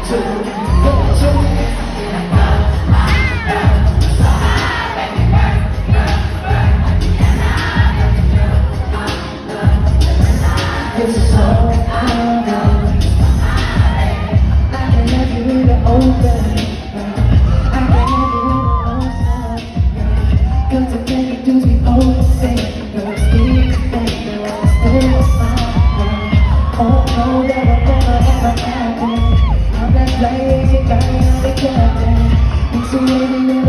It's so hard. I can have you in the open. I can have you in the ocean. Got to make it do the old thing. Girl, speak and girl, stay fine. Oh no, that will never ever happen. I'm that lazy guy, I'm the captain. It's a way to live.